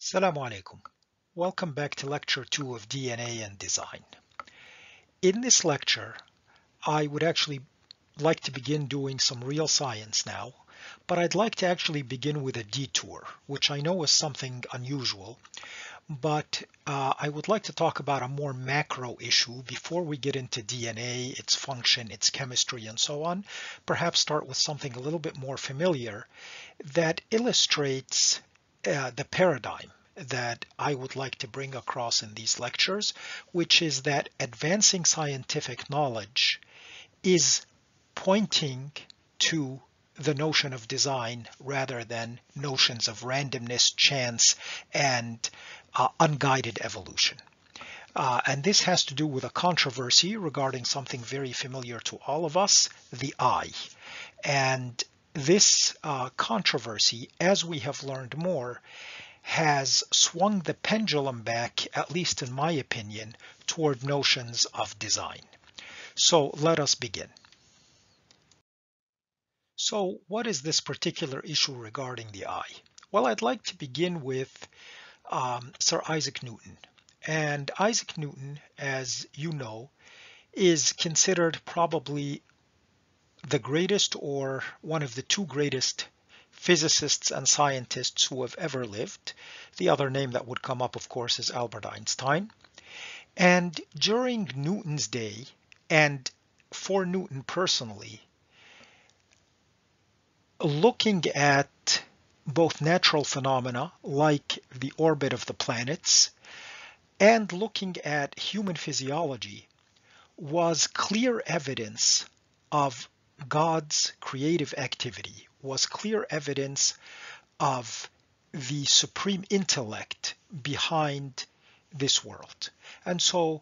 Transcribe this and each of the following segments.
Assalamu alaikum. Welcome back to lecture 2 of DNA and design. In this lecture, I would actually like to begin doing some real science now, but I'd like to actually begin with a detour, which I know is something unusual, but I would like to talk about a more macro issue before we get into DNA, its function, its chemistry, and so on. Perhaps start with something a little bit more familiar that illustrates the paradigm that I would like to bring across in these lectures, which is that advancing scientific knowledge is pointing to the notion of design rather than notions of randomness, chance, and unguided evolution. And this has to do with a controversy regarding something very familiar to all of us, the eye. And this controversy, as we have learned more, has swung the pendulum back, at least in my opinion, toward notions of design. So let us begin. So what is this particular issue regarding the eye? Well, I'd like to begin with Sir Isaac Newton. And Isaac Newton, as you know, is considered probably the greatest or one of the two greatest physicists and scientists who have ever lived. The other name that would come up, of course, is Albert Einstein. And during Newton's day, and for Newton personally, looking at both natural phenomena like the orbit of the planets and looking at human physiology was clear evidence of God's creative activity, was clear evidence of the supreme intellect behind this world. And so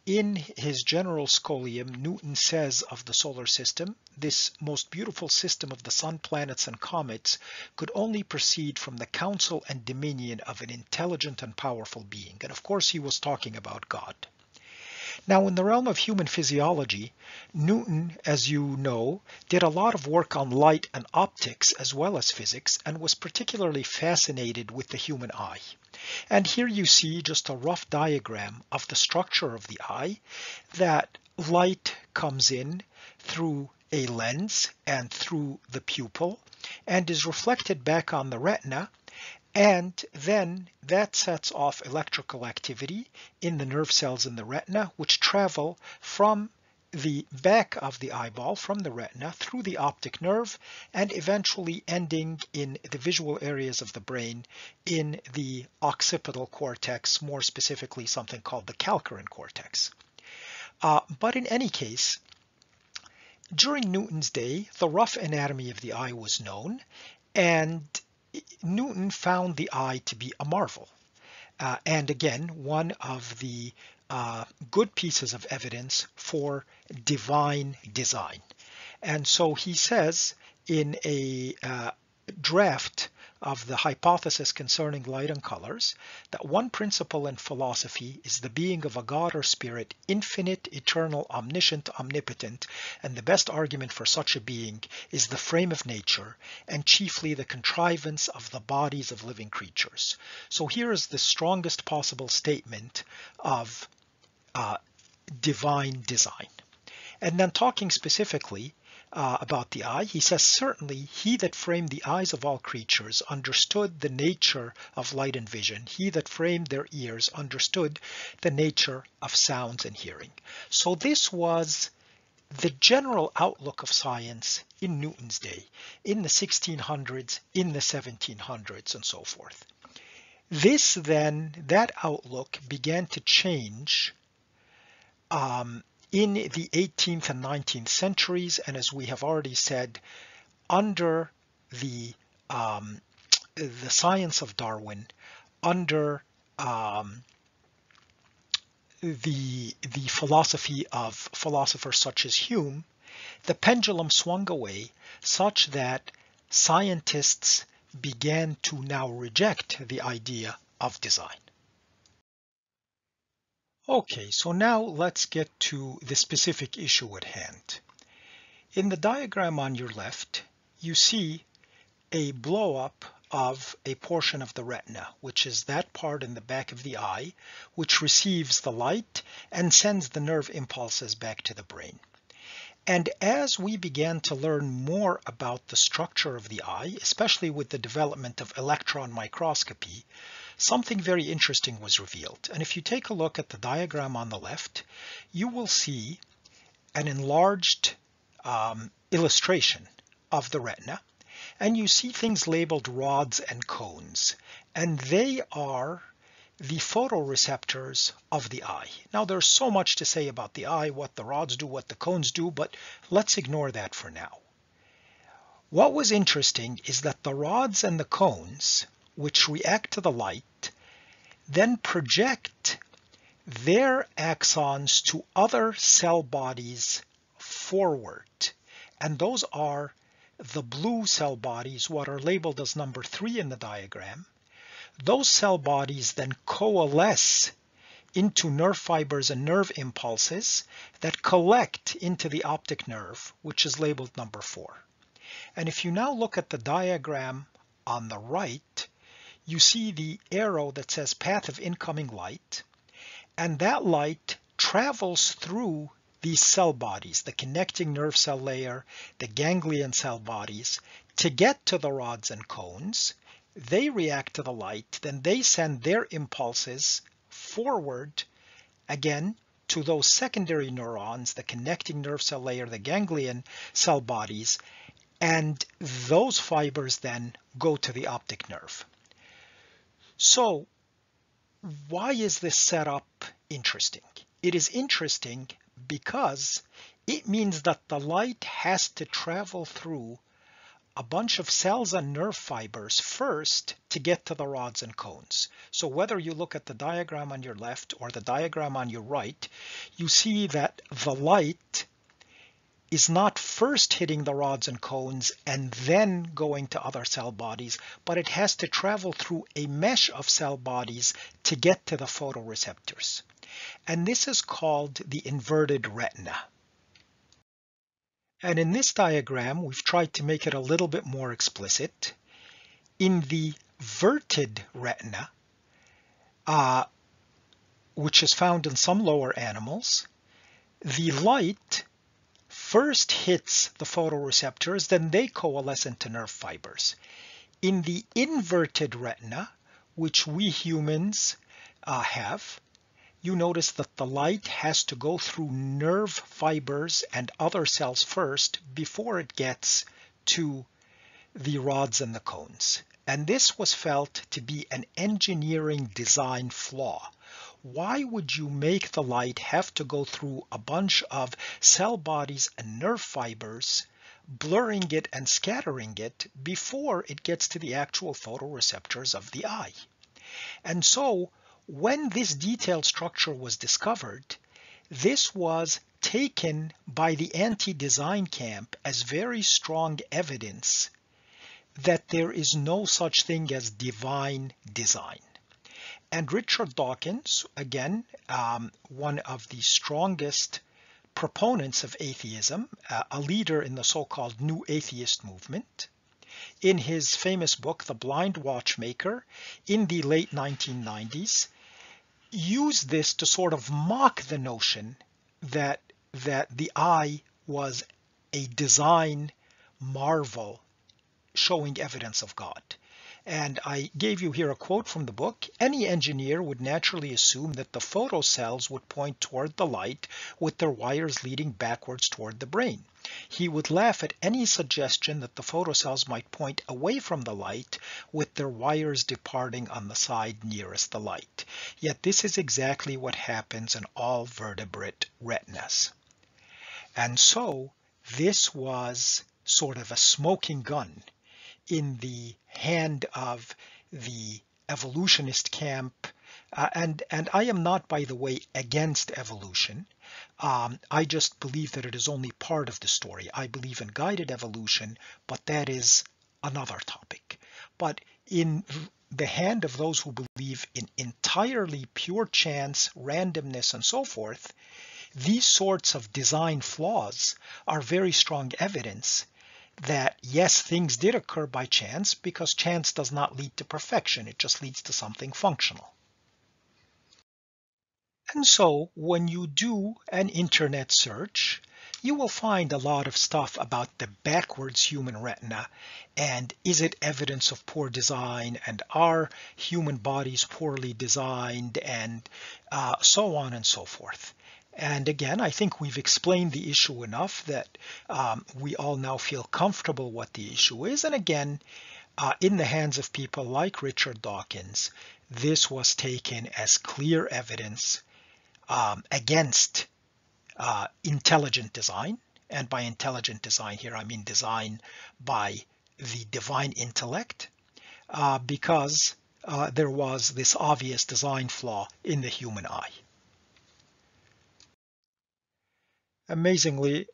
in his general scholium, Newton says of the solar system, this most beautiful system of the sun, planets, and comets could only proceed from the counsel and dominion of an intelligent and powerful being. And of course, he was talking about God. Now, in the realm of human physiology, Newton, as you know, did a lot of work on light and optics as well as physics, and was particularly fascinated with the human eye. And here you see just a rough diagram of the structure of the eye, that light comes in through a lens and through the pupil and is reflected back on the retina, and then that sets off electrical activity in the nerve cells in the retina, which travel from the back of the eyeball, from the retina, through the optic nerve, and eventually ending in the visual areas of the brain in the occipital cortex, more specifically something called the calcarine cortex. But in any case, during Newton's day, the rough anatomy of the eye was known, and Newton found the eye to be a marvel. And again, one of the good pieces of evidence for divine design. And so he says in a draft of the hypothesis concerning light and colors that one principle in philosophy is the being of a God or spirit, infinite, eternal, omniscient, omnipotent, and the best argument for such a being is the frame of nature, and chiefly the contrivance of the bodies of living creatures. So here is the strongest possible statement of divine design. And then talking specifically about the eye, he says, certainly he that framed the eyes of all creatures understood the nature of light and vision. He that framed their ears understood the nature of sounds and hearing. So this was the general outlook of science in Newton's day, in the 1600s, in the 1700s, and so forth. This then, that outlook began to change in the 18th and 19th centuries, and as we have already said, under the science of Darwin, under the philosophy of philosophers such as Hume, the pendulum swung away such that scientists began to now reject the idea of design. Okay, so now let's get to the specific issue at hand. In the diagram on your left, you see a blow-up of a portion of the retina, which is that part in the back of the eye, which receives the light and sends the nerve impulses back to the brain. And as we began to learn more about the structure of the eye, especially with the development of electron microscopy, something very interesting was revealed. And if you take a look at the diagram on the left, you will see an enlarged illustration of the retina, and you see things labeled rods and cones, and they are the photoreceptors of the eye. Now there's so much to say about the eye, what the rods do, what the cones do, but let's ignore that for now. What was interesting is that the rods and the cones, which react to the light, then project their axons to other cell bodies forward. And those are the blue cell bodies, what are labeled as number 3 in the diagram. Those cell bodies then coalesce into nerve fibers and nerve impulses that collect into the optic nerve, which is labeled number 4. And if you now look at the diagram on the right, you see the arrow that says path of incoming light, and that light travels through these cell bodies, the connecting nerve cell layer, the ganglion cell bodies, to get to the rods and cones. They react to the light, then they send their impulses forward again to those secondary neurons, the connecting nerve cell layer, the ganglion cell bodies, and those fibers then go to the optic nerve. So why is this setup interesting? It is interesting because it means that the light has to travel through a bunch of cells and nerve fibers first to get to the rods and cones. So whether you look at the diagram on your left or the diagram on your right, you see that the light is not first hitting the rods and cones and then going to other cell bodies, but it has to travel through a mesh of cell bodies to get to the photoreceptors. And this is called the inverted retina. And in this diagram, we've tried to make it a little bit more explicit. In the verted retina, which is found in some lower animals, the light first hits the photoreceptors, then they coalesce into nerve fibers. In the inverted retina, which we humans have, you notice that the light has to go through nerve fibers and other cells first before it gets to the rods and the cones. And this was felt to be an engineering design flaw. Why would you make the light have to go through a bunch of cell bodies and nerve fibers, blurring it and scattering it before it gets to the actual photoreceptors of the eye? And so when this detailed structure was discovered, this was taken by the anti-design camp as very strong evidence that there is no such thing as divine design. And Richard Dawkins, again, one of the strongest proponents of atheism, a leader in the so-called New Atheist movement, in his famous book, The Blind Watchmaker, in the late 1990s, used this to sort of mock the notion that the eye was a design marvel showing evidence of God. And I gave you here a quote from the book. Any engineer would naturally assume that the photocells would point toward the light with their wires leading backwards toward the brain. He would laugh at any suggestion that the photocells might point away from the light with their wires departing on the side nearest the light. Yet this is exactly what happens in all vertebrate retinas. And so this was sort of a smoking gun in the hand of the evolutionist camp. And I am not, by the way, against evolution. I just believe that it is only part of the story. I believe in guided evolution, but that is another topic. But in the hand of those who believe in entirely pure chance, randomness, and so forth, these sorts of design flaws are very strong evidence that yes, things did occur by chance, because chance does not lead to perfection. It just leads to something functional. And so when you do an internet search, you will find a lot of stuff about the backwards human retina, and is it evidence of poor design, and are human bodies poorly designed, and so on and so forth. And again, I think we've explained the issue enough that we all now feel comfortable what the issue is. And again, in the hands of people like Richard Dawkins, this was taken as clear evidence against intelligent design. And by intelligent design here, I mean design by the divine intellect, because there was this obvious design flaw in the human eye. Amazingly,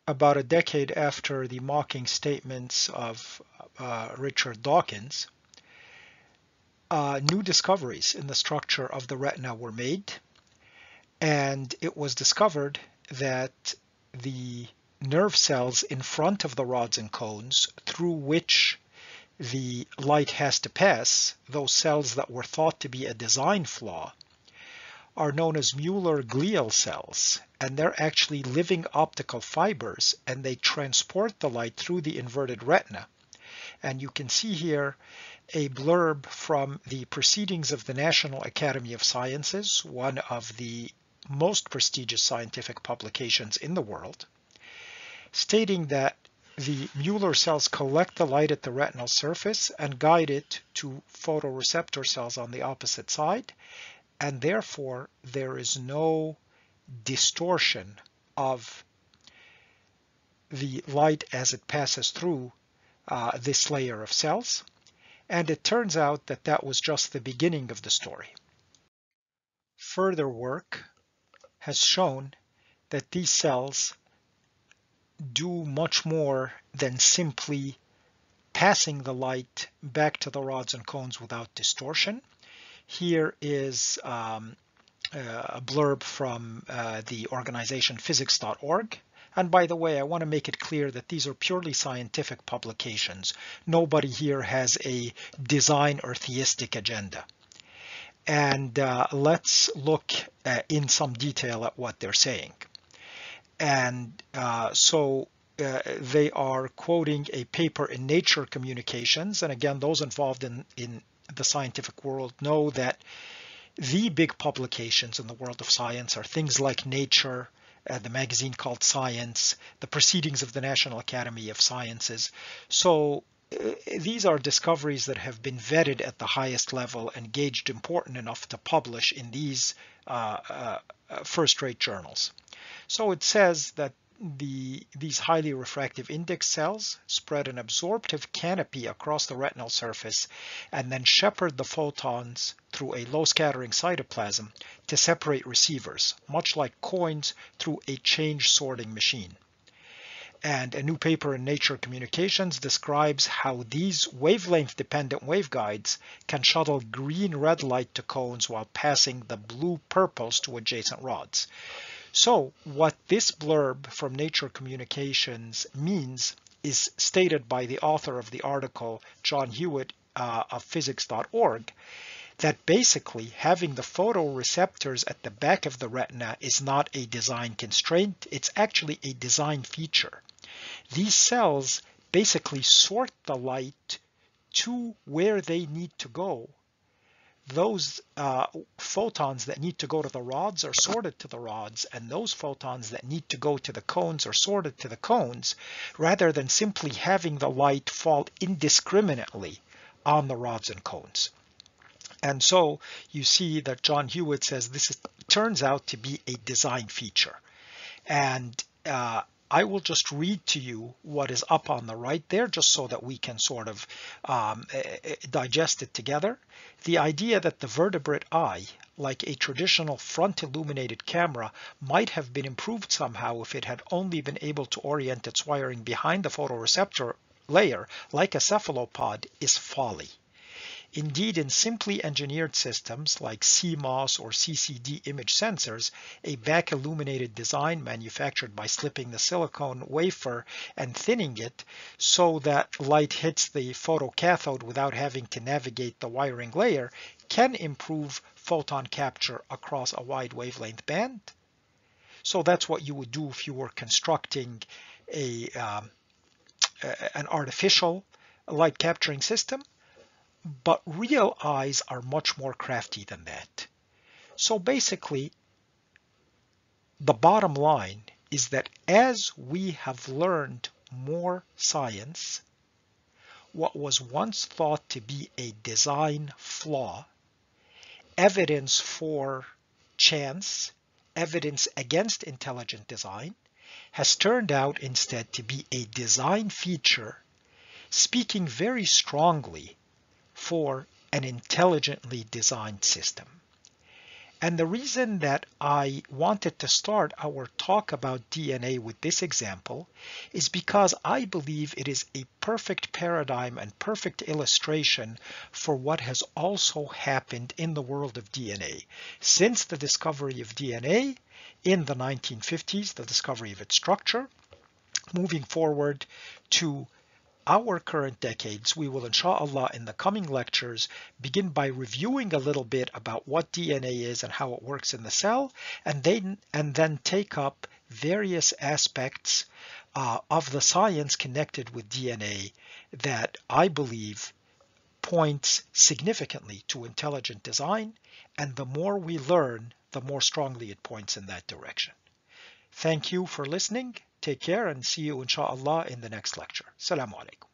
about a decade after the mocking statements of Richard Dawkins, new discoveries in the structure of the retina were made, and it was discovered that the nerve cells in front of the rods and cones through which the light has to pass, those cells that were thought to be a design flaw, are known as Mueller glial cells, and they're actually living optical fibers, and they transport the light through the inverted retina. And you can see here a blurb from the Proceedings of the National Academy of Sciences, one of the most prestigious scientific publications in the world, stating that the Mueller cells collect the light at the retinal surface and guide it to photoreceptor cells on the opposite side, and therefore there is no distortion of the light as it passes through this layer of cells. And it turns out that that was just the beginning of the story. Further work has shown that these cells do much more than simply passing the light back to the rods and cones without distortion. Here is a blurb from the organization physics.org. And by the way, I want to make it clear that these are purely scientific publications. Nobody here has a design or theistic agenda. And let's look in some detail at what they're saying. And so they are quoting a paper in Nature Communications. And again, those involved in the scientific world know that the big publications in the world of science are things like Nature, the magazine called Science, the Proceedings of the National Academy of Sciences. So these are discoveries that have been vetted at the highest level and gauged important enough to publish in these first-rate journals. So it says that these highly refractive index cells spread an absorptive canopy across the retinal surface and then shepherd the photons through a low scattering cytoplasm to separate receivers, much like coins through a change sorting machine. And a new paper in Nature Communications describes how these wavelength-dependent waveguides can shuttle green-red light to cones while passing the blue-purples to adjacent rods. So what this blurb from Nature Communications means is stated by the author of the article, John Hewitt of physics.org, that basically having the photoreceptors at the back of the retina is not a design constraint, it's actually a design feature. These cells basically sort the light to where they need to go. Those photons that need to go to the rods are sorted to the rods, and those photons that need to go to the cones are sorted to the cones, rather than simply having the light fall indiscriminately on the rods and cones. And so you see that John Hewitt says this turns out to be a design feature. And I will just read to you what is up on the right there, just so that we can sort of digest it together. The idea that the vertebrate eye, like a traditional front illuminated camera, might have been improved somehow if it had only been able to orient its wiring behind the photoreceptor layer like a cephalopod is folly. Indeed, in simply engineered systems like CMOS or CCD image sensors, a back-illuminated design manufactured by slipping the silicone wafer and thinning it so that light hits the photocathode without having to navigate the wiring layer can improve photon capture across a wide wavelength band. So that's what you would do if you were constructing an artificial light capturing system. But real eyes are much more crafty than that. So basically, the bottom line is that as we have learned more science, what was once thought to be a design flaw, evidence for chance, evidence against intelligent design, has turned out instead to be a design feature speaking very strongly for an intelligently designed system. And the reason that I wanted to start our talk about DNA with this example is because I believe it is a perfect paradigm and perfect illustration for what has also happened in the world of DNA. Since the discovery of DNA in the 1950s, the discovery of its structure, moving forward to our current decades, we will inshallah in the coming lectures begin by reviewing a little bit about what DNA is and how it works in the cell, and then take up various aspects of the science connected with DNA that I believe points significantly to intelligent design, and the more we learn, the more strongly it points in that direction. Thank you for listening. Take care and see you inshallah in the next lecture. Assalamu alaikum.